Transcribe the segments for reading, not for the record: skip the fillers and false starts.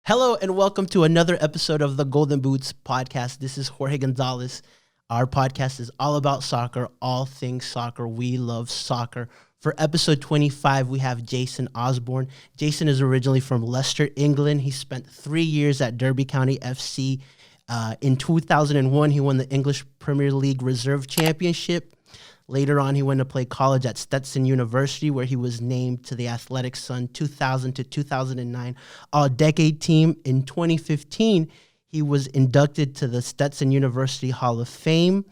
Hello and welcome to another episode of the Golden Boots podcast. This is Jorge Gonzalez. Our podcast is all about soccer, all things soccer. We love soccer. For episode 25, we have Jason Osborne. Jason is originally from Leicester, England. He spent 3 years at Derby County FC. In 2001, he won the English Premier League Reserve Championship. Later on, he went to play college at Stetson University, where he was named to the Athletic Sun 2000 to 2009 All-Decade Team. In 2015, he was inducted to the Stetson University Hall of Fame.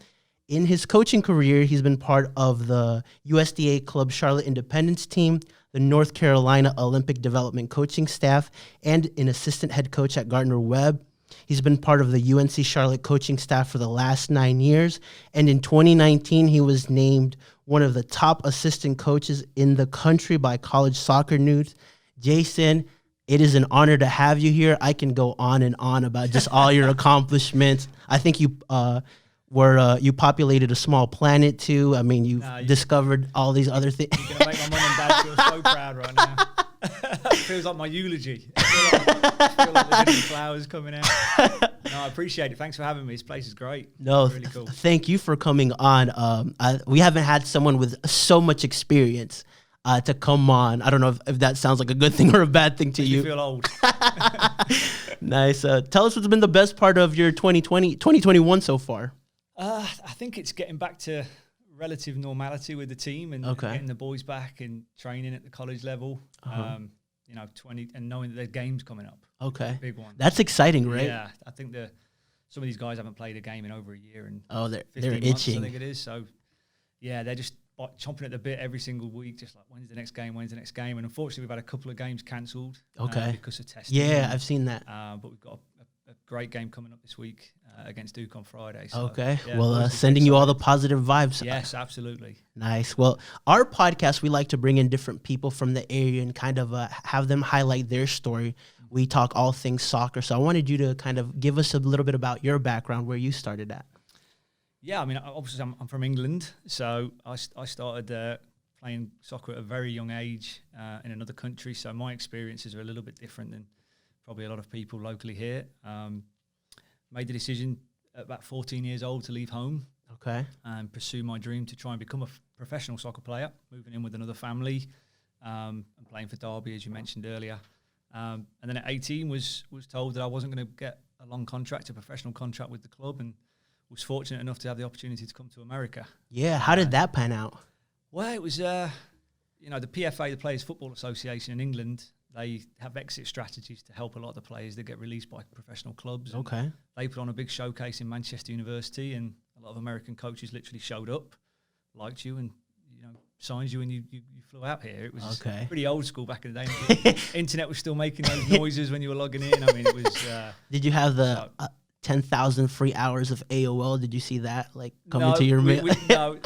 In his coaching career, he's been part of the USDA Club Charlotte Independence Team, the North Carolina Olympic Development Coaching Staff, and an assistant head coach at Gardner-Webb. He's been part of the UNC Charlotte coaching staff for the last 9 years. And in 2019, he was named one of the top assistant coaches in the country by College Soccer News. Jason, it is an honor to have you here. I can go on and on about just all your accomplishments. I think you you populated a small planet too. I mean, you discovered all these other things. You're going to make my mum and dad feel so proud right now. It feels like my eulogy. I feel like there's any flowers coming out. No, I appreciate it. Thanks for having me. This place is great. No, really cool. Thank you for coming on. We haven't had someone with so much experience to come on. I don't know if that sounds like a good thing or a bad thing to you. You feel old. Nice. Tell us what's been the best part of your 2021 so far. I think it's getting back to relative normality with the team and getting the boys back and training at the college level. 20 and knowing that there's games coming up. Okay, big one. That's exciting, right? Yeah, I think some of these guys haven't played a game in over a year and they're itching. I think it is. So yeah, they're just chomping at the bit every single week, just like when's the next game? When's the next game? And unfortunately, we've had a couple of games cancelled. Because of testing. Yeah, I've seen that. But we've got a great game coming up this week against Duke on Friday. So, sending you all the positive vibes. Yes, absolutely. Nice. Well, our podcast, we like to bring in different people from the area and kind of have them highlight their story. We talk all things soccer. So I wanted you to kind of give us a little bit about your background, where you started at. Yeah, I mean, obviously I'm from England. So I started playing soccer at a very young age in another country. So my experiences are a little bit different than probably a lot of people locally here. Made the decision at about 14 years old to leave home. Okay. And pursue my dream to try and become a professional soccer player, moving in with another family and playing for Derby, as you mentioned earlier. And then at 18 was told that I wasn't going to get a long contract, a professional contract with the club, and was fortunate enough to have the opportunity to come to America. Yeah, how did that pan out? Well, it was, the PFA, the Players Football Association in England, they have exit strategies to help a lot of the players that get released by professional clubs. Okay. They put on a big showcase in Manchester University, and a lot of American coaches literally showed up, liked you, and signed you, and you flew out here. It was pretty old school back in the day. Internet was still making those noises when you were logging in. I mean, it was. Did you have the 10,000 free hours of AOL? Did you see that coming to your mail? No,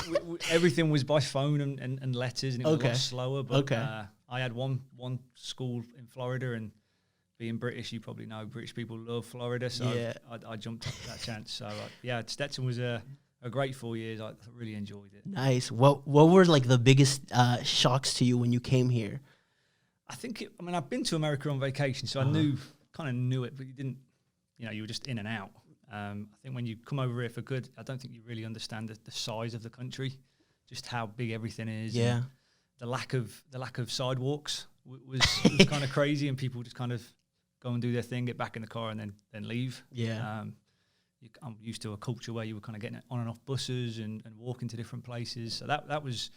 everything was by phone and letters, and it was a lot slower. But I had one school in Florida, and being British, you probably know British people love Florida, so I jumped at that chance. So Stetson was a great 4 years. I really enjoyed it. Nice. What were the biggest shocks to you when you came here? I think I've been to America on vacation, so I kind of knew it, but you didn't. You were just in and out. I think when you come over here for good, I don't think you really understand the size of the country, just how big everything is. Yeah. The lack of sidewalks was kind of crazy, and people just kind of go and do their thing, get back in the car, and then leave. Yeah. I'm used to a culture where you were kind of getting on and off buses and walking to different places. So that was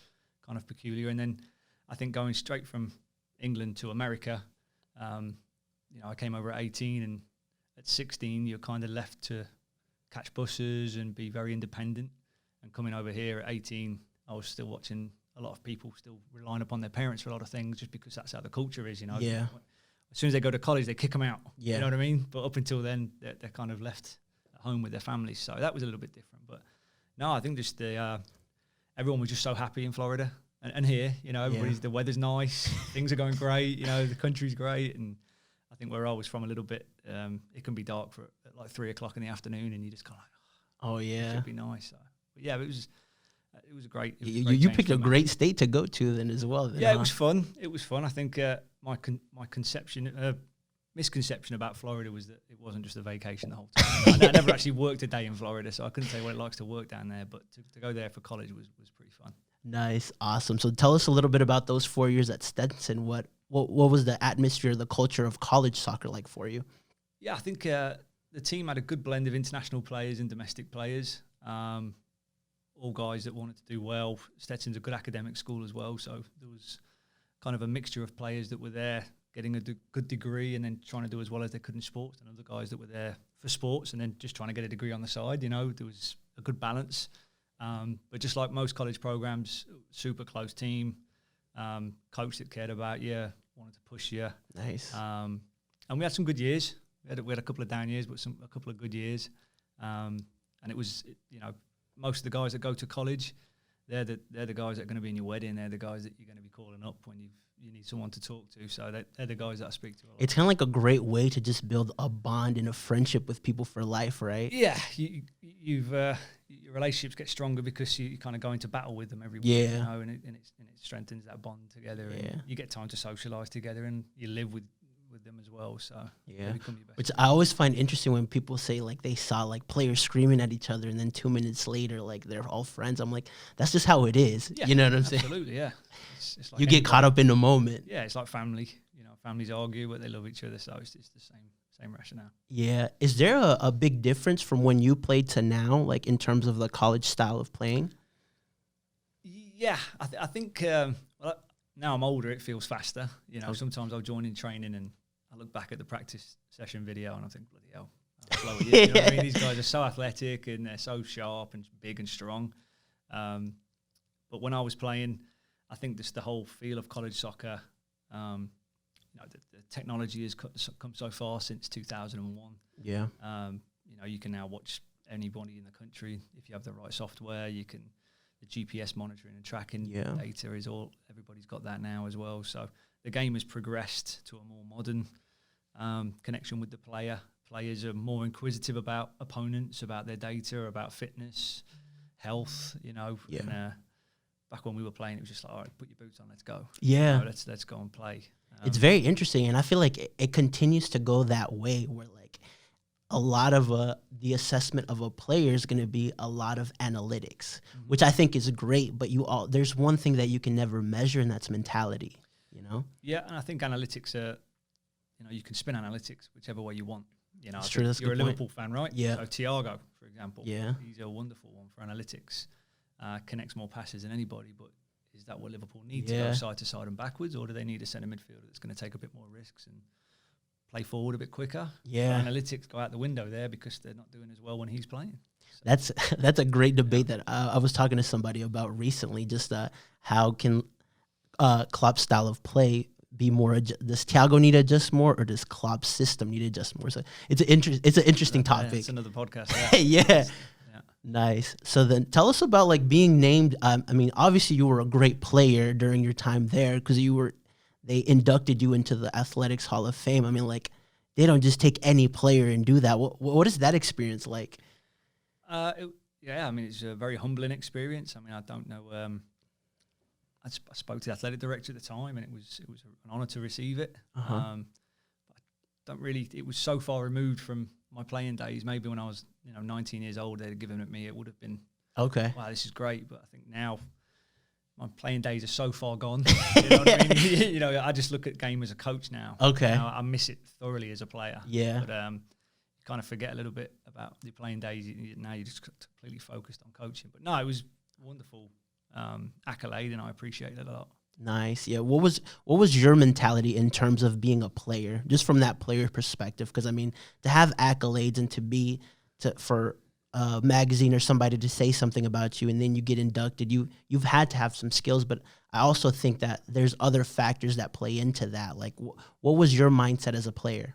kind of peculiar. And then I think going straight from England to America, I came over at 18, and at 16 you're kind of left to catch buses and be very independent. And coming over here at 18, I was still watching a lot of people still relying upon their parents for a lot of things, just because that's how the culture is, Yeah. As soon as they go to college, they kick them out. Yeah. You know what I mean? But up until then, they're kind of left at home with their families. So that was a little bit different. But no, I think just everyone was just so happy in Florida and here. The weather's nice, things are going great. The country's great, and I think where I was from a little bit, it can be dark at like 3 o'clock in the afternoon, and you just kind of it should be nice. So, but yeah, it was a great. You picked a great state to go to then as well. It was fun. It was fun. I think my conception, misconception about Florida was that it wasn't just a vacation the whole time. I never actually worked a day in Florida, so I couldn't tell you what it likes to work down there. But to go there for college was pretty fun. Nice, awesome. So tell us a little bit about those 4 years at Stetson. What was the atmosphere, the culture of college soccer like for you? Yeah, I think the team had a good blend of international players and domestic players. All guys that wanted to do well. Stetson's a good academic school as well, so there was kind of a mixture of players that were there getting a good degree and then trying to do as well as they could in sports, and other guys that were there for sports and then just trying to get a degree on the side. You know, there was a good balance. But just like most college programs, super close team, coach that cared about you, wanted to push you. Nice. And we had some good years. We had a couple of down years, but a couple of good years. And it was, most of the guys that go to college, they're the guys that are going to be in your wedding. They're the guys that you're going to be calling up when you need someone to talk to. So they're the guys that I speak to a lot. It's kind of like a great way to just build a bond and a friendship with people for life, right? Yeah, your relationships get stronger because you kind of go into battle with them every week, Yeah. and it strengthens that bond together. Yeah. And you get time to socialize together, and you live with them as well. So Yeah. they become your best. Which I always find interesting when people say like they saw like players screaming at each other and then 2 minutes later like they're all friends. I'm like, that's just how it is. Yeah, you know what I'm saying? absolutely, yeah. It's like You get caught up in the moment. Yeah, it's like family. Families argue, but they love each other, so it's the same rationale. Yeah. Is there a big difference from when you played to now, like in terms of the college style of playing? Yeah, I think now I'm older, it feels faster. Sometimes I'll join in training and I look back at the practice session video and I think, bloody hell, how slow are you? You know what I mean? These guys are so athletic and they're so sharp and big and strong. But when I was playing, I think just the whole feel of college soccer, the technology has come so far since 2001. Yeah. You can now watch anybody in the country if you have the right software. The GPS monitoring and tracking data is everybody's got that now as well. So the game has progressed to a more modern connection with the player. Players are more inquisitive about opponents, about their data, about fitness, health. Yeah. And, back when we were playing, it was just like, all right, put your boots on, let's go. Yeah. Let's go and play. It's very interesting, and I feel like it continues to go that way where, like, a lot of the assessment of a player is going to be a lot of analytics, which I think is great, but there's one thing that you can never measure, and that's mentality, Yeah, and I think analytics are, you can spin analytics whichever way you want. That's true, that's a you're a good Liverpool fan, right? Yeah. So Thiago, for example, Yeah. he's a wonderful one for analytics. Connects more passes than anybody, but is that what Liverpool need to go side to side and backwards, or do they need a centre midfielder that's going to take a bit more risks and play forward a bit quicker? Yeah. So analytics go out the window there because they're not doing as well when he's playing. So That's a great debate that I was talking to somebody about recently. Just how can Klopp's style of play be more? Does Thiago need to adjust more, or does Klopp's system need to adjust more? So it's an interesting topic. It's another podcast. Yeah. Nice. So then tell us about like being named. Obviously you were a great player during your time there because they inducted you into the Athletics Hall of Fame. I mean, like, they don't just take any player and do that. What is that experience like? It's a very humbling experience. I don't know. I spoke to the athletic director at the time, and it was an honour to receive it. It was so far removed from my playing days. Maybe when I was 19 years old, they'd have given it me. It would have been okay. Wow, this is great. But I think now my playing days are so far gone. You know what I mean? I just look at game as a coach now. Okay. I miss it thoroughly as a player. Yeah. But you kind of forget a little bit about the playing days. Now you're just completely focused on coaching. But no, it was wonderful accolade, and I appreciate it a lot. Nice. Yeah. What was your mentality in terms of being a player, just from that player perspective? Because to have accolades and for a magazine or somebody to say something about you, and then you get inducted, you've had to have some skills. But I also think that there's other factors that play into that. Like, what was your mindset as a player?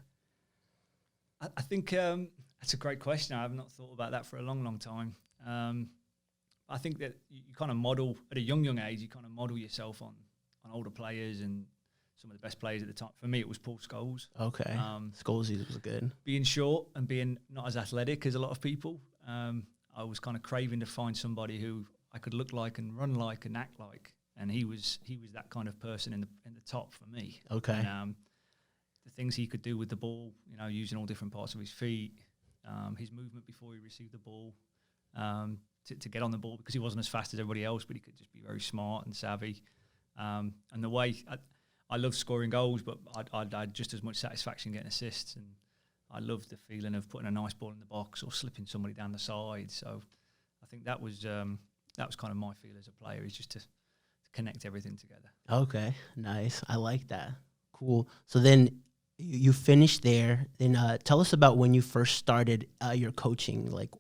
I think that's a great question. I have not thought about that for a long, long time. I think that you kind of model at a young age. You kind of model yourself on older players and some of the best players at the time. For me, it was Paul Scholes. Okay, Scholes was good. Being short and being not as athletic as a lot of people, I was kind of craving to find somebody who I could look like and run like and act like, and he was that kind of person in the top for me. Okay. And, the things he could do with the ball, using all different parts of his feet, his movement before he received the ball, to get on the ball, because he wasn't as fast as everybody else, but he could just be very smart and savvy. And the way I love scoring goals, but I had just as much satisfaction getting assists, and I loved the feeling of putting a nice ball in the box or slipping somebody down the side. So I think that was kind of my feel as a player, is just to connect everything together. Okay, nice. I like that. Cool. So then you finished there. Then tell us about when you first started your coaching. Like,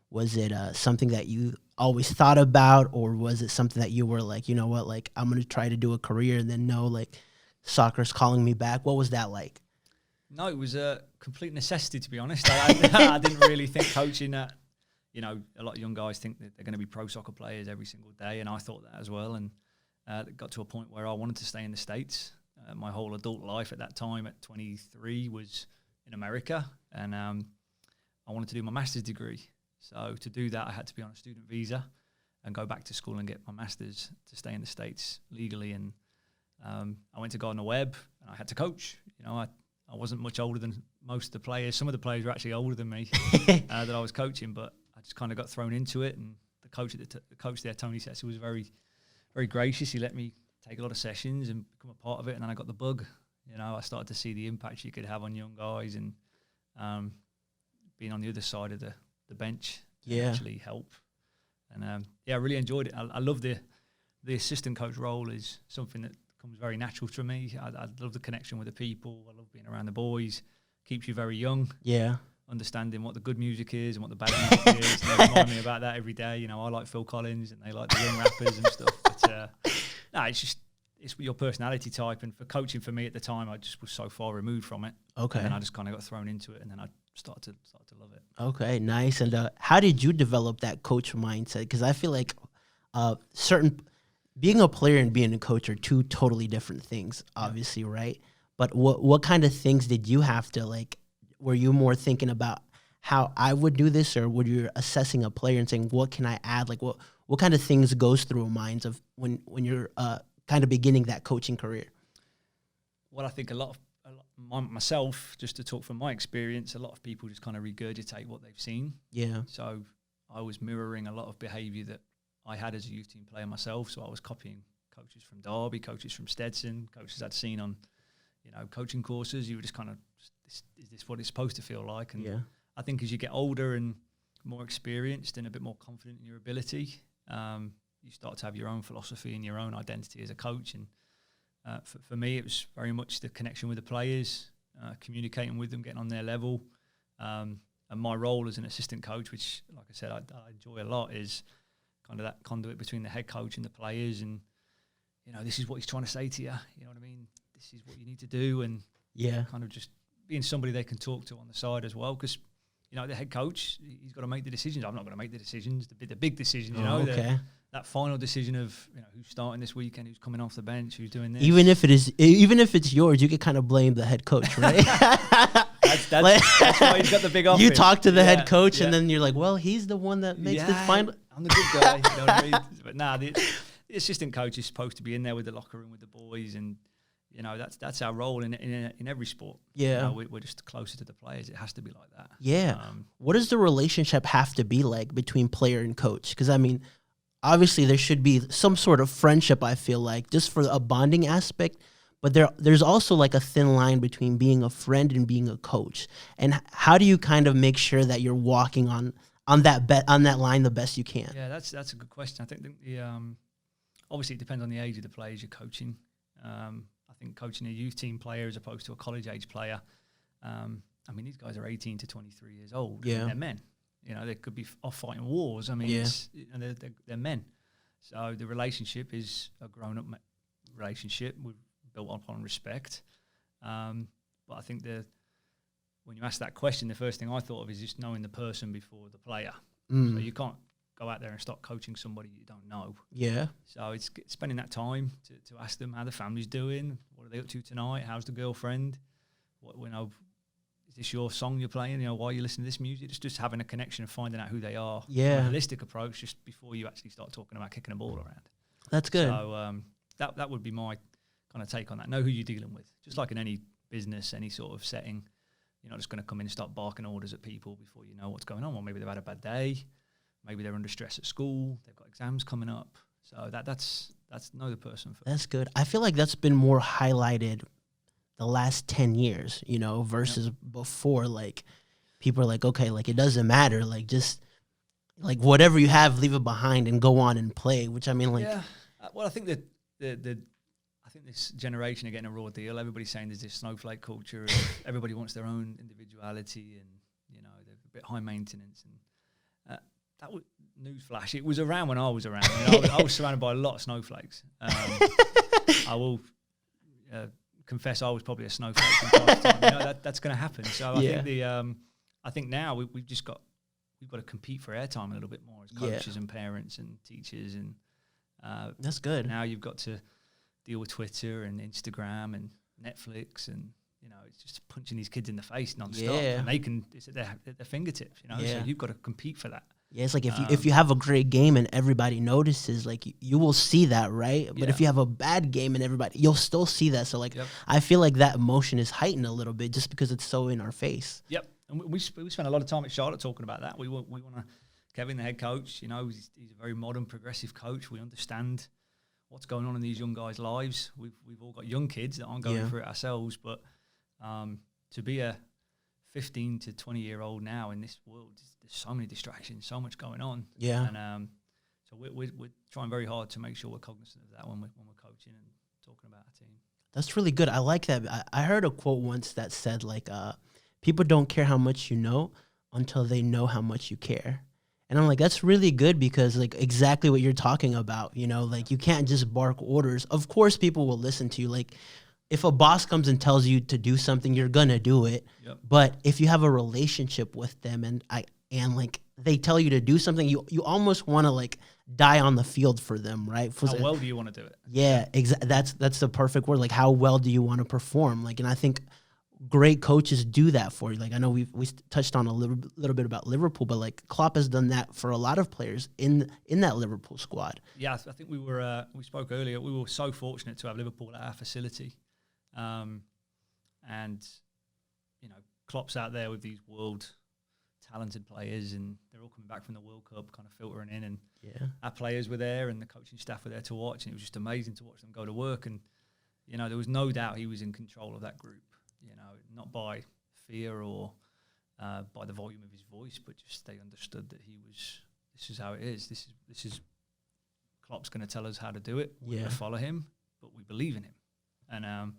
was it something that you always thought about, or was it something that you were like, you know what, like, I'm going to try to do a career, and then no, like, soccer's calling me back? What was that like? No, it was a complete necessity, to be honest. I didn't really think coaching a lot of young guys think that they're going to be pro soccer players every single day, and I thought that as well. And it got to a point where I wanted to stay in the States. My whole adult life at that time, at 23, was in America, and I wanted to do my master's degree. So to do that, I had to be on a student visa and go back to school and get my master's to stay in the States legally. And I went to Gardner Webb, and I had to coach. I wasn't much older than most of the players. Some of the players were actually older than me that I was coaching, but I just kind of got thrown into it. And the coach there, Tony Stetson, was very, very gracious. He let me take a lot of sessions and become a part of it. And then I got the bug. I started to see the impact you could have on young guys, and being on the other side of the bench to actually help. And I really enjoyed it. I love the assistant coach role. Is something that comes very natural to me. I love the connection with the people. I love being around the boys. Keeps you very young. Yeah. Understanding what the good music is and what the bad music is. And they remind me about that every day. I like Phil Collins, and they like the young rappers and stuff. But it's your personality type. And for coaching, for me at the time, I just was so far removed from it. Okay. And then I just kind of got thrown into it, and then I started to love it. Okay, nice. And how did you develop that coach mindset? Because I feel like being a player and being a coach are two totally different things, obviously, right? But what kind of things did you have to, like, were you more thinking about how I would do this, or were you assessing a player and saying, what can I add? Like, what kind of things goes through minds of when you're kind of beginning that coaching career? Well, I think myself, just to talk from my experience, a lot of people just kind of regurgitate what they've seen. Yeah. So I was mirroring a lot of behaviour that I had as a youth team player myself. So I was copying coaches from Derby, coaches from Stetson, coaches I'd seen on, coaching courses. You were just kind of, is this what it's supposed to feel like? And I think as you get older and more experienced and a bit more confident in your ability, you start to have your own philosophy and your own identity as a coach. And for me, it was very much the connection with the players, communicating with them, getting on their level. And my role as an assistant coach, which, like I said, I enjoy a lot, is kind of that conduit between the head coach and the players. And, this is what he's trying to say to you. You know what I mean? This is what you need to do. And kind of just being somebody they can talk to on the side as well. Because, the head coach, he's got to make the decisions. I'm not going to make the decisions, the big decisions, that final decision of who's starting this weekend, who's coming off the bench, who's doing this. Even if it's yours, you can kind of blame the head coach, right? that's why he's got the big office. You talk to the head coach, and then you're like, well, he's the one that makes the final. I'm the good guy, you know what I mean? But the assistant coach is supposed to be in there with the locker room with the boys, and that's our role in every sport. Yeah, we're just closer to the players. It has to be like that. Yeah. What does the relationship have to be like between player and coach? Because obviously there should be some sort of friendship, I feel like, just for a bonding aspect. But there's also like a thin line between being a friend and being a coach. And how do you kind of make sure that you're walking on that line the best you can? Yeah, that's a good question. I think obviously it depends on the age of the players you're coaching. I think coaching a youth team player as opposed to a college age player. These guys are 18 to 23 years old. Yeah, they're men. They could be off fighting wars. They're men. So the relationship is a grown-up relationship built upon respect. But I think when you ask that question, the first thing I thought of is just knowing the person before the player. So you can't go out there and start coaching somebody you don't know. Yeah. So it's spending that time to ask them how the family's doing, what are they up to tonight, how's the girlfriend, is this your song you're playing? Why are you listening to this music? It's just having a connection and finding out who they are. Yeah. A holistic approach just before you actually start talking about kicking a ball around. That's good. So that would be my kind of take on that. Know who you're dealing with. Just like in any business, any sort of setting. You're not just going to come in and start barking orders at people before you know what's going on. Or maybe they've had a bad day. Maybe they're under stress at school. They've got exams coming up. So that's know the person first. That's good. I feel like that's been more highlighted the last 10 years, you know, versus before. Like, people are like, okay, like, it doesn't matter. Like, just, like, whatever you have, leave it behind and go on and play, which, I mean, like. Yeah. Well, I think that I think this generation are getting a raw deal. Everybody's saying there's this snowflake culture. And everybody wants their own individuality, and you know they're a bit high maintenance. And that was newsflash. It was around when I was around. You know, I was surrounded by a lot of snowflakes. I will confess I was probably a snowflake from time to time. You know, that's going to happen. So I think now we've got to compete for airtime a little bit more as coaches and parents and teachers, and that's good. Now you've got to deal with Twitter and Instagram and Netflix, and you know it's just punching these kids in the face non-stop, and it's at their fingertips, you know. So you've got to compete for that. Yeah, it's like if you have a great game and everybody notices, like you will see that, right? But if you have a bad game and you'll still see that. So like I feel like that emotion is heightened a little bit just because it's so in our face. Yep, and we spent a lot of time at Charlotte talking about that. We want to. Kevin, the head coach, you know, he's a very modern, progressive coach. We understand what's going on in these young guys' lives. We've all got young kids that aren't going through it ourselves, but to be a 15 to 20-year-old now in this world, there's so many distractions, so much going on. Yeah. And so we're trying very hard to make sure we're cognizant of that when we're coaching and talking about our team. That's really good. I like that. I heard a quote once that said, like, people don't care how much you know until they know how much you care. And I'm like, that's really good because, like, exactly what you're talking about, you know, like, you can't just bark orders. Of course, people will listen to you. Like, if a boss comes and tells you to do something, you're going to do it. Yep. But if you have a relationship with them and like, they tell you to do something, you almost want to, like, die on the field for them, right? How well do you want to do it? Yeah, that's the perfect word. Like, how well do you want to perform? Like, and I think great coaches do that for you. Like, I know we touched on a little bit about Liverpool, but like Klopp has done that for a lot of players in that Liverpool squad. Yeah, I think we spoke earlier. We were so fortunate to have Liverpool at our facility, and you know, Klopp's out there with these world talented players, and they're all coming back from the World Cup, kind of filtering in, and our players were there, and the coaching staff were there to watch, and it was just amazing to watch them go to work. And you know, there was no doubt he was in control of that group. You know, not by fear or by the volume of his voice, but just they understood that this is how it is. This is Klopp's going to tell us how to do it. We're going to follow him, but we believe in him. And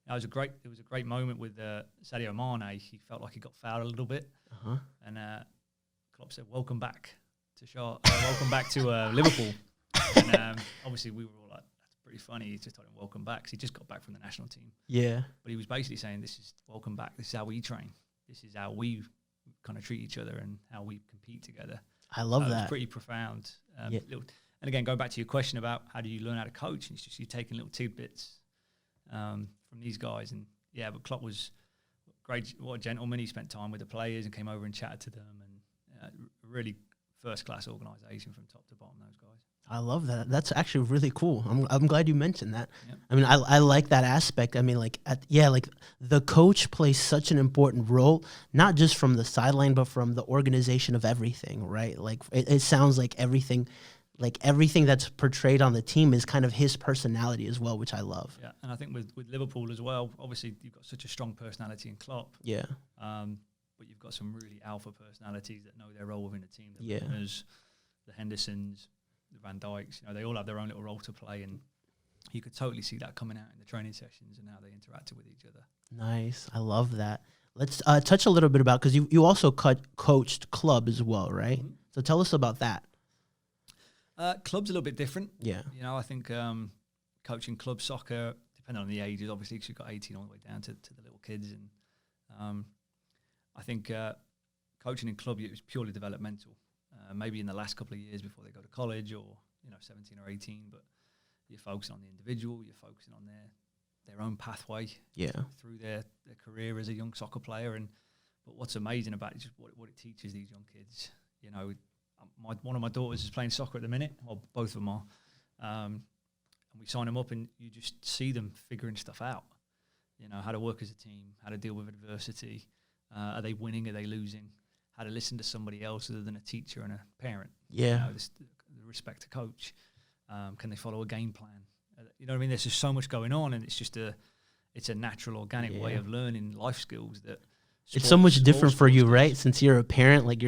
it was a great moment with Sadio Mane. He felt like he got fouled a little bit, and Klopp said, "Welcome back to welcome back to Liverpool." And obviously we were all like, pretty funny. He just told him welcome back because he just got back from the national team. Yeah. But he was basically saying, this is welcome back. This is how we train. This is how we kind of treat each other and how we compete together. I love that. It's pretty profound. And again, going back to your question about how do you learn how to coach, and it's just you taking little tidbits from these guys. And yeah, but Klopp was great. What a gentleman. He spent time with the players and came over and chatted to them, and really first-class organisation from top to bottom, those guys. I love that. That's actually really cool. I'm glad you mentioned that. Yep. I mean, I like that aspect. I mean, like, like the coach plays such an important role, not just from the sideline, but from the organization of everything, right? Like, it sounds like everything that's portrayed on the team is kind of his personality as well, which I love. Yeah, and I think with Liverpool as well, obviously you've got such a strong personality in Klopp. Yeah. But you've got some really alpha personalities that know their role within the team. The Runners, the Hendersons, the Van Dijks, you know, they all have their own little role to play, and you could totally see that coming out in the training sessions and how they interacted with each other. Nice. I love that. Let's touch a little bit about, because you also coached club as well, right? Mm-hmm. So tell us about that. Club's a little bit different. Yeah. You know, I think coaching club soccer, depending on the ages, obviously, because you've got 18 all the way down to the little kids. And I think coaching in club is purely developmental. Maybe in the last couple of years before they go to college, or 17 or 18, but you're focusing on the individual, you're focusing on their own pathway through their career as a young soccer player. But what's amazing about it is just what it teaches these young kids. You know, one of my daughters is playing soccer at the minute, well, both of them are, and we sign them up, and you just see them figuring stuff out. You know, how to work as a team, how to deal with adversity. Are they winning? Are they losing? How to listen to somebody else other than a teacher and a parent. Yeah. You know, respect to coach. Can they follow a game plan? You know what I mean? There's just so much going on, and it's just it's a natural, organic way of learning life skills that. It's so much different for you, right? Since you're a parent, like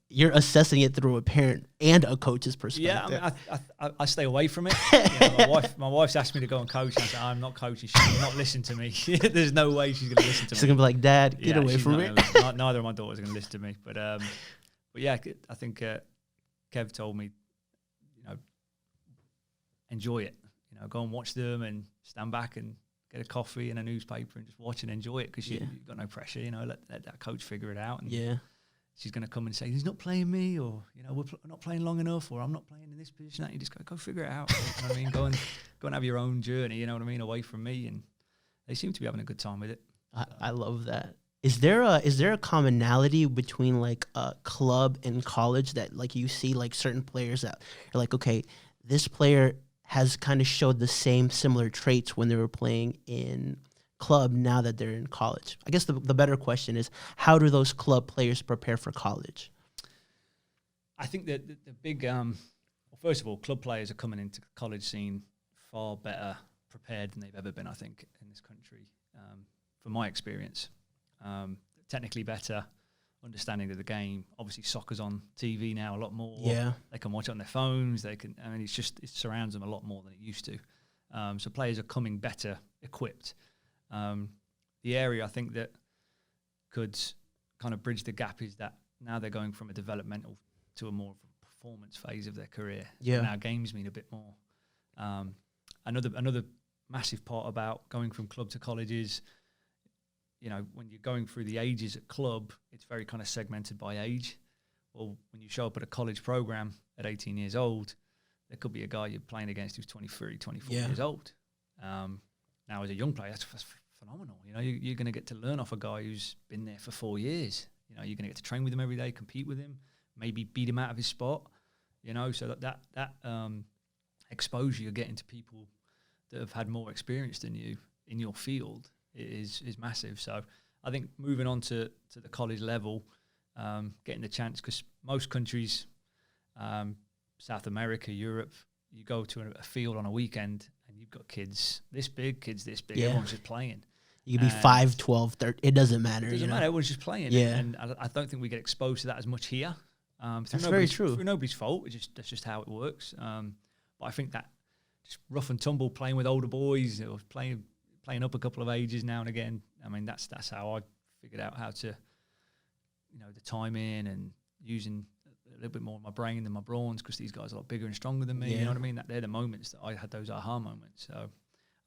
you're assessing it through a parent and a coach's perspective. Yeah, I mean, I stay away from it. You know, my wife's asked me to go and coach, and I said, I'm not coaching. She's not listening to me. There's no way she's going to listen to me. She's going to be like, Dad, get away from me. Neither of my daughters are going to listen to me. But yeah, I think Kev told me, you know, enjoy it. You know, go and watch them and stand back and get a coffee and a newspaper and just watch and enjoy it, because you've got no pressure. You know, let that coach figure it out. And she's going to come and say, he's not playing me, or, you know, we're not playing long enough, or I'm not playing in this position. You just go figure it out. You know what I mean? Go and have your own journey, you know what I mean, away from me. And they seem to be having a good time with it. I love that. Is there a commonality between like a club and college that like you see like certain players that are like, okay, this player has kind of showed the same similar traits when they were playing in club now that they're in college? I guess the better question is, how do those club players prepare for college? I think that the big, well, first of all, club players are coming into the college scene far better prepared than they've ever been, I think, in this country, from my experience. Technically better, understanding of the game. Obviously, soccer's on TV now a lot more. Yeah. They can watch it on their phones. They can, I mean, it surrounds them a lot more than it used to. So players are coming better equipped. The area I think that could kind of bridge the gap is that now they're going from a developmental to a more of a performance phase of their career. Yeah. Now games mean a bit more. Another massive part about going from club to college is, you know, when you're going through the ages at club, it's very kind of segmented by age. Well, when you show up at a college program at 18 years old, there could be a guy you're playing against who's 23, 24 years old. Now, as a young player, that's phenomenal. You know, you're going to get to learn off a guy who's been there for 4 years. You know, you're going to get to train with him every day, compete with him, maybe beat him out of his spot. You know, so that exposure you're getting to people that have had more experience than you in your field is massive. So I think moving on to the college level, getting the chance, because most countries, South America, Europe, you go to a field on a weekend and you've got kids this big, everyone's just playing. You could be 5, 12, 13, it doesn't matter. It doesn't matter, everyone's just playing. Yeah. And I don't think we get exposed to that as much here. That's very true. Through nobody's fault, that's just how it works. But I think that just rough and tumble, playing with older boys, or playing up a couple of ages now and again, I mean, that's how I figured out how to, you know, the timing and using a little bit more of my brain than my brawns, because these guys are a lot bigger and stronger than me. You know what I mean? That they're the moments that I had those aha moments. So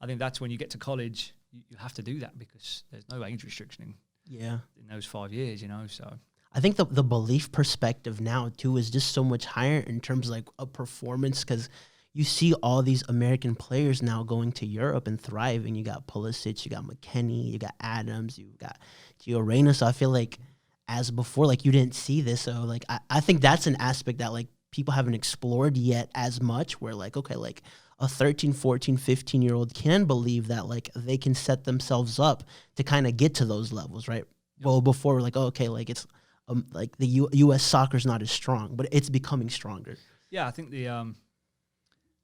I think that's when you get to college, you have to do that, because there's no age restriction in those 5 years, you know. So I think the belief perspective now too is just so much higher in terms of like a performance, because you see all these American players now going to Europe and thriving. You got Pulisic, you got McKennie, you got Adams, you got Gio Reyna. So I feel like as before, like you didn't see this. So like I think that's an aspect that like people haven't explored yet as much, where like, okay, like a 13, 14, 15-year-old can believe that like they can set themselves up to kind of get to those levels, right? Yep. Well, before like, oh, okay, like it's like the U.S. soccer's not as strong, but it's becoming stronger. Yeah, I think the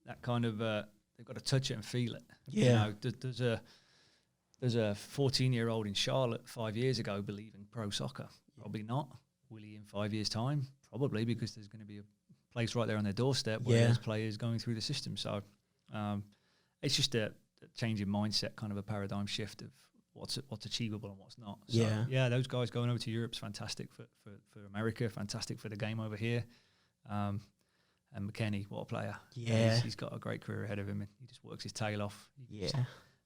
that kind of they've got to touch it and feel it. Yeah. You know, there's a 14-year-old in Charlotte 5 years ago believing pro soccer. Probably not. Will he in 5 years' time? Probably, because there's going to be a place right there on their doorstep where there's players going through the system. So it's just a changing mindset, kind of a paradigm shift of what's achievable and what's not. So, yeah, those guys going over to Europe's fantastic for America, fantastic for the game over here. And McKennie, what a player. Yeah. He's got a great career ahead of him, and he just works his tail off.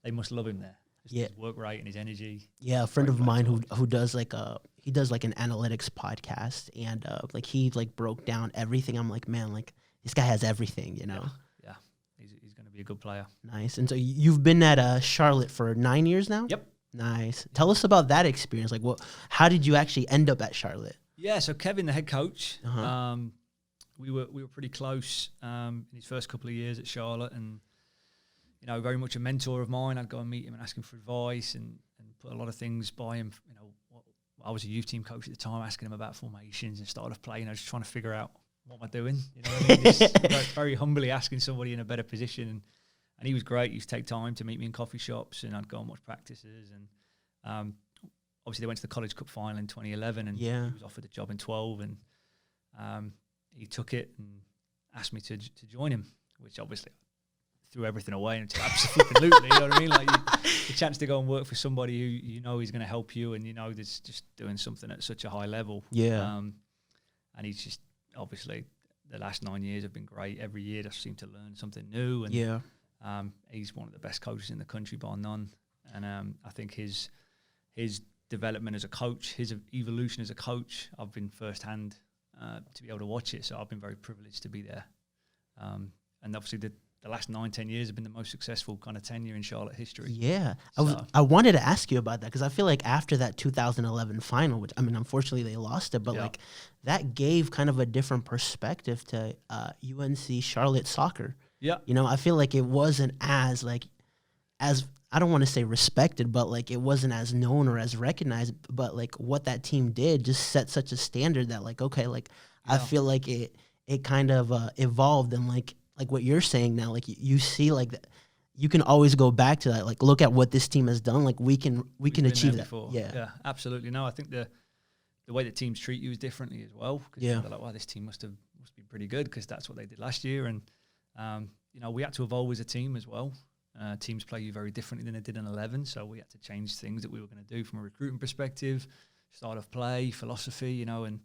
They must love him there. His work rate and his energy. Yeah, a friend of mine who does like an analytics podcast, and like he like broke down everything. I'm like, man, like this guy has everything, you know. Yeah. He's going to be a good player. Nice. And so you've been at Charlotte for 9 years now? Yep. Nice. Tell us about that experience. Like, how did you actually end up at Charlotte? Yeah, so Kevin, the head coach, we were pretty close in his first couple of years at Charlotte, and you know, very much a mentor of mine. I'd go and meet him and ask him for advice and put a lot of things by him. You know, I was a youth team coach at the time, asking him about formations and style of play. You know, just trying to figure out what am I doing. You know what I mean? Just very humbly asking somebody in a better position. And he was great. He used to take time to meet me in coffee shops, and I'd go and watch practices. And obviously, they went to the College Cup final in 2011, and he was offered a job in 12, and he took it and asked me to join him, which obviously threw everything away and absolutely, you know what I mean? Like the chance to go and work for somebody who you know is going to help you, and you know that's just doing something at such a high level. Yeah. And he's just obviously the last 9 years have been great. Every year I seem to learn something new, and he's one of the best coaches in the country bar none. And I think his development as a coach, his evolution as a coach, I've been firsthand to be able to watch it. So I've been very privileged to be there. And obviously the last 9-10 years have been the most successful kind of tenure in Charlotte history. Yeah. So I wanted to ask you about that, because I feel like after that 2011 final, which, I mean, unfortunately they lost it, but like that gave kind of a different perspective to UNC Charlotte Soccer. Yeah. You know, I feel like it wasn't as I don't want to say respected, but like it wasn't as known or as recognized, but like what that team did just set such a standard that like, okay, like I feel like it kind of evolved, and like what you're saying now, like you see like that, you can always go back to that, like look at what this team has done, like we can achieve that. Yeah, absolutely. No, I think the way that teams treat you is differently as well. They're like, wow, this team must be pretty good, because that's what they did last year. And you know, we had to evolve as a team as well. Teams play you very differently than they did in 11, so we had to change things that we were going to do from a recruiting perspective, style of play, philosophy, you know. And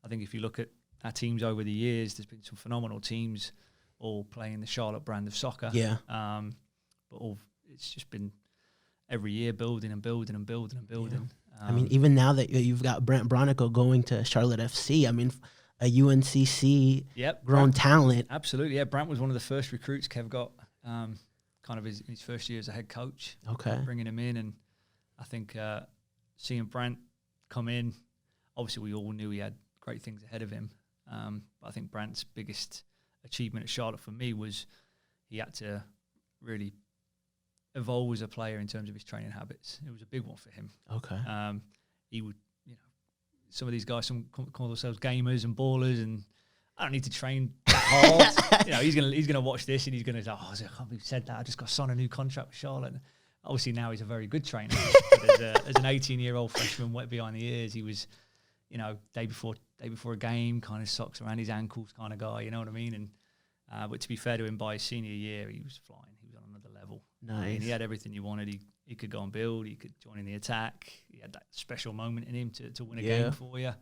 I think if you look at our teams over the years, there's been some phenomenal teams all playing the Charlotte brand of soccer. Yeah. But it's just been every year building and building and building and building. Yeah. I mean, even now that you've got Brent Bronico going to Charlotte FC, I mean, a UNCC grown talent. Absolutely, yeah. Brant was one of the first recruits Kev got, kind of his first year as a head coach. Okay. Bringing him in, and I think seeing Brant come in, obviously we all knew he had great things ahead of him. But I think Brant's biggest achievement at Charlotte for me was he had to really evolve as a player in terms of his training habits. It was a big one for him. Okay. He would, you know, some of these guys, some call themselves gamers and ballers, and I don't need to train that hard. You know, he's gonna watch this and he's gonna say, "Oh, I can't believe you said that. I just got signed a new contract with Charlotte." And obviously now he's a very good trainer. But as an 18-year-old freshman, wet behind the ears, he was, you know, day before a game, kind of socks around his ankles kind of guy. You know what I mean? And but to be fair to him, by his senior year, he was flying. He was on another level. Nice. I mean, he had everything you wanted. He could go and build. He could join in the attack. He had that special moment in him to win a game for you.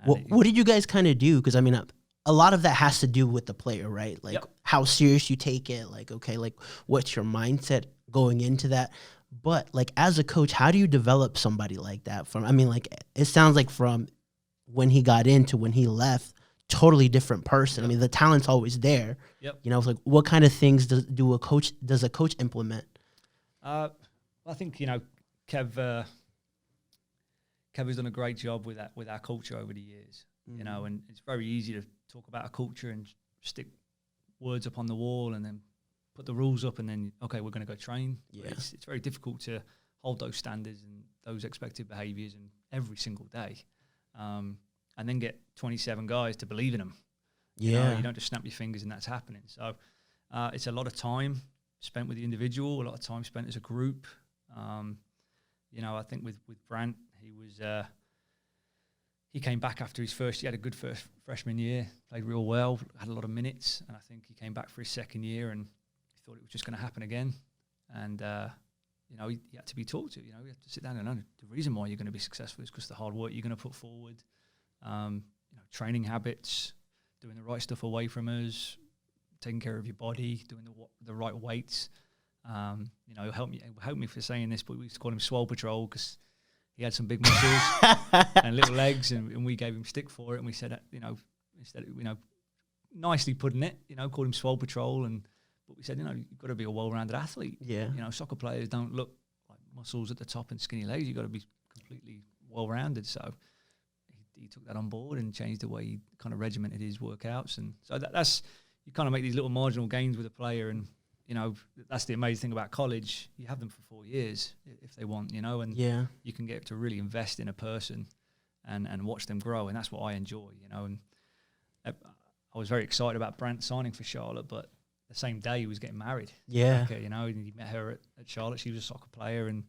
What did you guys kind of do? Because, I mean, a lot of that has to do with the player, right? Like how serious you take it. Like, okay, like what's your mindset going into that? But like as a coach, how do you develop somebody like that? From, I mean, like it sounds like from when he got in to when he left, totally different person. I mean, the talent's always there. Yep. You know, it's like what kind of things does a coach implement? I think, you know, Kev has done a great job with our culture over the years. You know, and it's very easy to talk about a culture and stick words up on the wall and then put the rules up and then, okay, we're going to go train. Yeah. It's very difficult to hold those standards and those expected behaviours and every single day, and then get 27 guys to believe in them. Yeah. You know, you don't just snap your fingers and that's happening. So it's a lot of time spent with the individual, a lot of time spent as a group. You know, I think with Brant, he came back after his first year, had a good first freshman year, played real well, had a lot of minutes, and I think he came back for his second year and he thought it was just going to happen again. And, you know, he had to be talked to. You know, you have to sit down and know the reason why you're going to be successful is because the hard work you're going to put forward, you know, training habits, doing the right stuff away from us, taking care of your body, doing the right weights. You know, help me for saying this, but we used to call him Swole Patrol because he had some big muscles and little legs, and we gave him stick for it. And we said, you know, instead of, you know, nicely putting it, you know, called him Swole Patrol. But we said, you know, you've got to be a well-rounded athlete. Yeah. You know, soccer players don't look like muscles at the top and skinny legs. You've got to be completely well-rounded. So he took that on board and changed the way he kind of regimented his workouts. And so that's, you kind of make these little marginal gains with a player and, you know, that's the amazing thing about college. You have them for 4 years if they want, you know, and you can get to really invest in a person and watch them grow. And that's what I enjoy, you know. And I was very excited about Brant signing for Charlotte, but the same day he was getting married. Yeah. You know, and he met her at Charlotte. She was a soccer player, and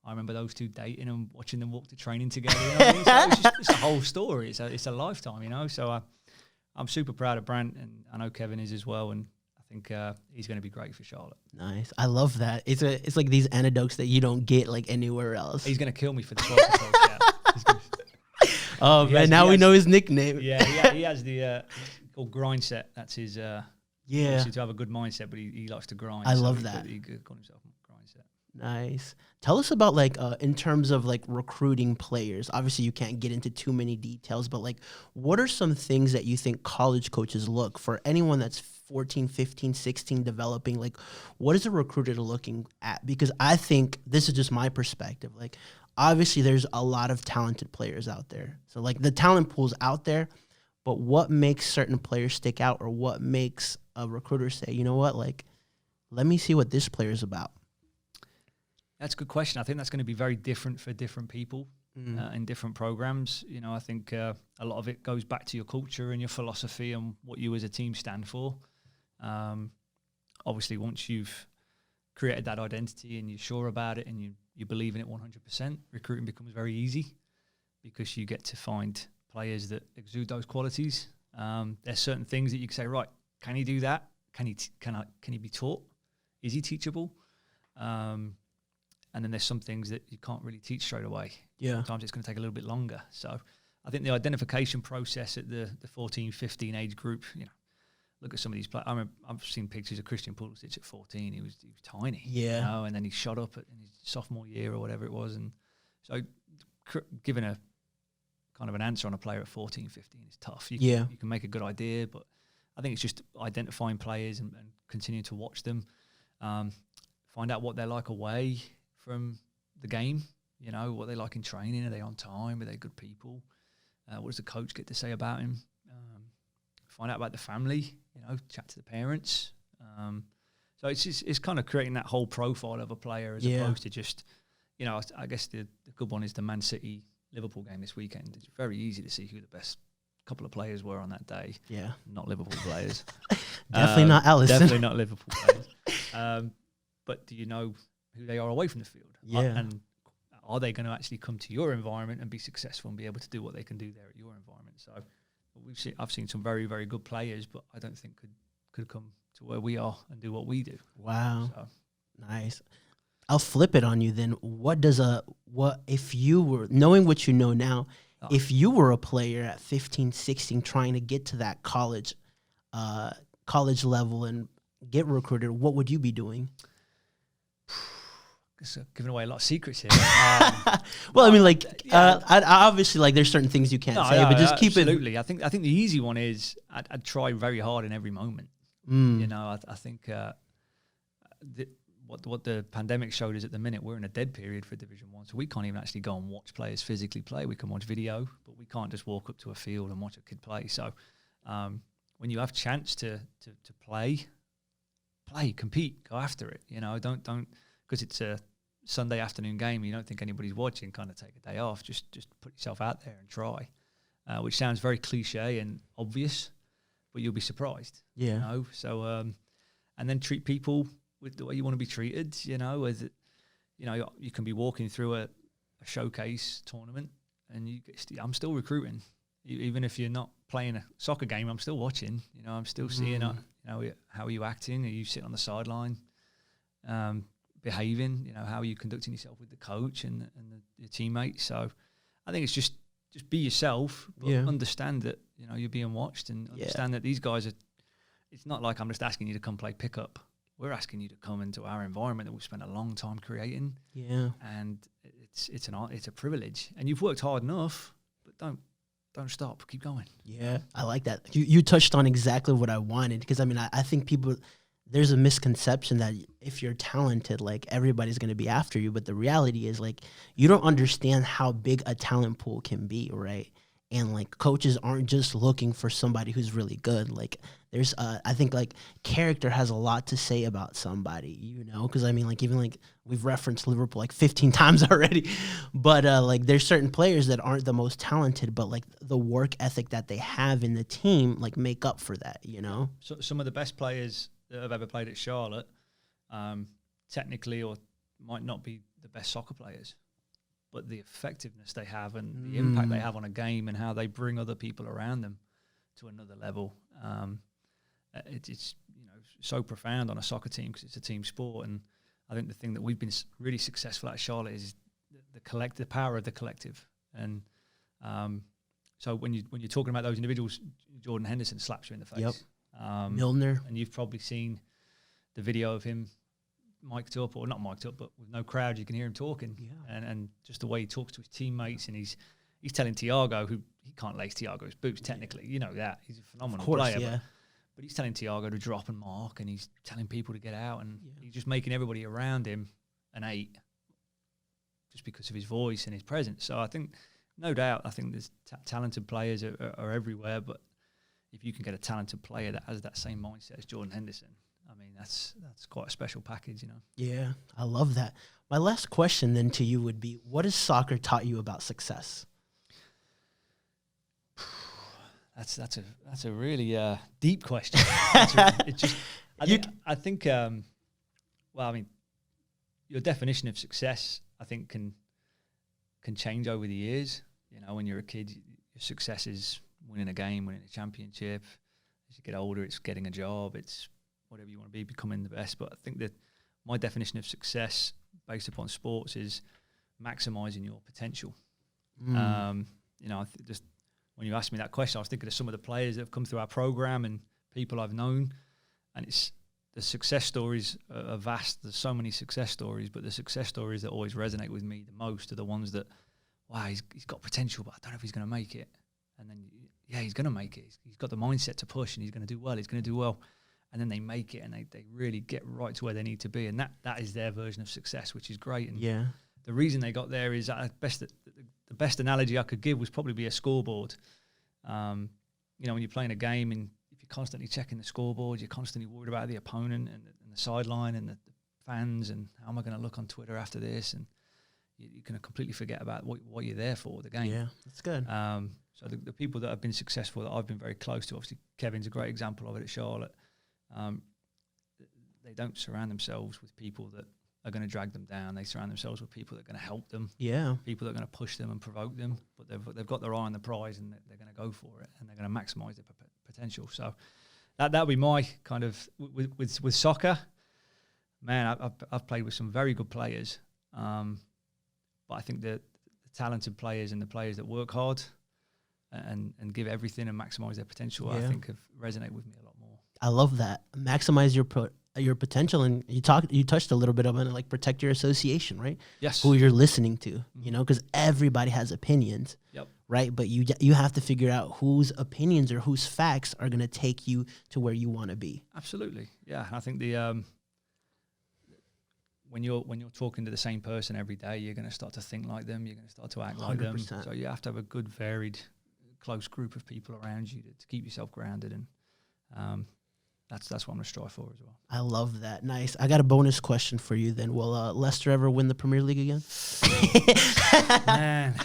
I remember those two dating and watching them walk to training together. You know what I mean? So it's a whole story. It's a lifetime, you know. So I'm super proud of Brant, and I know Kevin is as well. And I think he's going to be great for Charlotte. Nice. I love that. It's like these anecdotes that you don't get like anywhere else. He's going to kill me for the 12. Oh man, now we know his nickname. Yeah, he has the called grind set. That's his. Obviously to have a good mindset, but he likes to grind. I love that. He called himself grind set. Nice. Tell us about like in terms of like recruiting players. Obviously, you can't get into too many details, but like, what are some things that you think college coaches look for? Anyone that's 14, 15, 16 developing, like, what is a recruiter looking at? Because I think this is just my perspective. Like, obviously, there's a lot of talented players out there. So like the talent pool's out there, but what makes certain players stick out, or what makes a recruiter say, you know what, like, let me see what this player is about? That's a good question. I think that's going to be very different for different people in different programs. You know, I think a lot of it goes back to your culture and your philosophy and what you as a team stand for. Obviously, once you've created that identity and you're sure about it and you believe in it 100%, recruiting becomes very easy because you get to find players that exude those qualities. There's certain things that you can say, right, can he do that? Can he be taught? Is he teachable? And then there's some things that you can't really teach straight away. Yeah. Sometimes it's going to take a little bit longer. So I think the identification process at the 14, 15 age group, you know, look at some of these players. I've seen pictures of Christian Pulisic at 14. He was tiny. Yeah. You know, and then he shot up in his sophomore year or whatever it was. And so giving a kind of an answer on a player at 14, 15 is tough. You can make a good idea, but I think it's just identifying players and continuing to watch them, find out what they're like away from the game, you know, what they like in training. Are they on time? Are they good people? What does the coach get to say about him? Find out about the family, you know, chat to the parents. So it's kind of creating that whole profile of a player as opposed to just, you know, I guess the good one is the Man City Liverpool game this weekend. It's very easy to see who the best couple of players were on that day. Yeah. Not Liverpool players. Definitely not Alisson. Definitely not Liverpool players. But do you know who they are away from the field? Yeah. And are they going to actually come to your environment and be successful and be able to do what they can do there at your environment? So I've seen some very, very good players, but I don't think could come to where we are and do what we do. Wow. So. Nice. I'll flip it on you then. What if you were, knowing what you know now, if you were a player at 15, 16 trying to get to that college level and get recruited, what would you be doing? Giving away a lot of secrets here. Well, I mean, like, I obviously, like, there's certain things you can't say, but just keep it. Absolutely. I think the easy one is I'd try very hard in every moment. You know, I think what the pandemic showed is at the minute we're in a dead period for Division 1, so we can't even actually go and watch players physically play. We can watch video, but we can't just walk up to a field and watch a kid play. So when you have chance to play, compete, go after it. You know, don't because it's a Sunday afternoon game, you don't think anybody's watching, kind of take a day off. Just put yourself out there and try, which sounds very cliche and obvious, but you'll be surprised. Yeah. You know? So, and then treat people with the way you want to be treated. You know, you can be walking through a showcase tournament, and I'm still recruiting, even if you're not playing a soccer game. I'm still watching. You know, I'm still seeing. You know, how are you acting? Are you sitting on the sideline? Behaving, you know, how are you conducting yourself with the coach and your teammates? So I think it's just be yourself, but understand that, you know, you're being watched, and understand that these guys it's not like I'm just asking you to come play pickup. We're asking you to come into our environment that we've spent a long time creating. Yeah. And it's a privilege, and you've worked hard enough, but don't stop, keep going. Yeah. I like that. You touched on exactly what I wanted, because I mean, I think there's a misconception that if you're talented, like, everybody's going to be after you. But the reality is, like, you don't understand how big a talent pool can be, right? And like coaches aren't just looking for somebody who's really good. Like there's, I think like character has a lot to say about somebody, you know? Because I mean, like even like we've referenced Liverpool like 15 times already, but like there's certain players that aren't the most talented, but like the work ethic that they have in the team like make up for that, you know? So some of the best players that have ever played at Charlotte, technically or might not be the best soccer players, but the effectiveness they have and the impact they have on a game and how they bring other people around them to another level. It's so profound on a soccer team because it's a team sport. And I think the thing that we've been really successful at Charlotte is the power of the collective. And so when you're talking about those individuals, Jordan Henderson slaps you in the face. Yep. Milner. And you've probably seen the video of him mic'd up, or not mic'd up, but with no crowd, you can hear him talking. Yeah. And just the way he talks to his teammates, and he's telling Thiago, who he can't lace Thiago's boots technically, you know that. He's a phenomenal player. Yeah. But he's telling Thiago to drop and mark, and he's telling people to get out, and he's just making everybody around him an 8 just because of his voice and his presence. So I think, no doubt, I think there's talented players are everywhere, but if you can get a talented player that has that same mindset as Jordan Henderson, I mean, that's quite a special package, you know. Yeah, I love that. My last question then to you would be, what has soccer taught you about success? That's a really deep question. I think your definition of success, I think, can change over the years. You know, when you're a kid, your success is winning a game, winning a championship. As you get older, it's getting a job. It's whatever you want to be, becoming the best. But I think that my definition of success based upon sports is maximizing your potential. Just when you asked me that question, I was thinking of some of the players that have come through our program and people I've known, and it's the success stories are vast. There's so many success stories, but the success stories that always resonate with me the most are the ones that, wow, he's got potential, but I don't know if he's going to make it. And then, he's going to make it. He's got the mindset to push, and he's going to do well. He's going to do well. And then they make it, and they really get right to where they need to be. And that is their version of success, which is great. And the reason they got there is the best analogy I could give was probably be a scoreboard. When you're playing a game and if you're constantly checking the scoreboard, you're constantly worried about the opponent and the sideline and the fans and how am I going to look on Twitter after this, and you're going to completely forget about what you're there for, the game. Yeah, that's good. So the people that have been successful that I've been very close to, obviously Kevin's a great example of it at Charlotte. They don't surround themselves with people that are going to drag them down. They surround themselves with people that are going to help them. Yeah. People that are going to push them and provoke them. But they've got their eye on the prize, and they're going to go for it, and they're going to maximise their potential. So that would be my kind of with soccer. Man, I've played with some very good players, but I think the talented players and the players that work hard and give everything and maximise their potential, I think have resonated with me a lot more. I love that. Maximize your potential, and you touched a little bit on it, like protect your association, right? Yes. Who you're listening to, you know, because everybody has opinions. Yep. Right, but you have to figure out whose opinions or whose facts are going to take you to where you want to be. Absolutely, yeah. I think when you're talking to the same person every day, you're going to start to think like them. You're going to start to act 100%. Like them. So you have to have a good, varied, close group of people around you to keep yourself grounded, and that's what I'm going to strive for as well. I love that. Nice. I got a bonus question for you then. Will Leicester ever win the Premier League again? Man,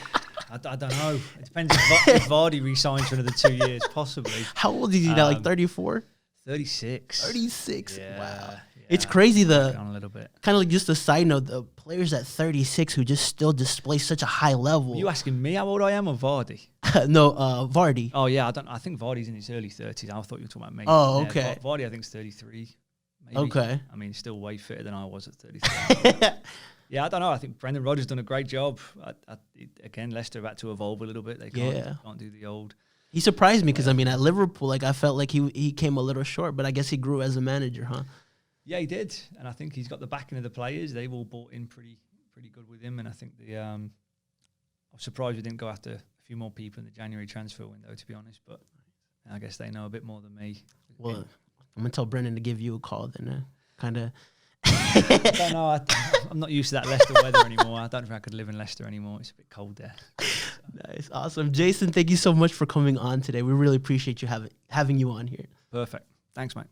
I don't know. It depends if Vardy re-signs for another 2 years, possibly. How old is he now, like 34? 36. 36. Yeah, wow. Yeah. It's crazy. On a little bit. Kind of like just a side note, the players at 36 who just still display such a high level. Are you asking me how old I am or Vardy? No, Vardy. Oh yeah, I think Vardy's in his early 30s. I thought you were talking about me. Oh, okay. Yeah, Vardy I think is 33. Maybe. Okay. I mean, still way fitter than I was at 33. Yeah, I don't know. I think Brendan Rodgers done a great job. Again, Leicester have had to evolve a little bit. They can't do the old. He surprised me because, I mean, at Liverpool, like I felt like he came a little short, but I guess he grew as a manager, huh? Yeah, he did. And I think he's got the backing of the players. They've all bought in pretty good with him. And I think I was surprised we didn't go after a few more people in the January transfer window, to be honest. But I guess they know a bit more than me. Well, I'm going to tell Brendan to give you a call then, kind of. I don't know. I'm not used to that Leicester weather anymore. I don't think I could live in Leicester anymore. It's a bit cold there. So. Nice, awesome, Jason. Thank you so much for coming on today. We really appreciate you having you on here. Perfect. Thanks, mate.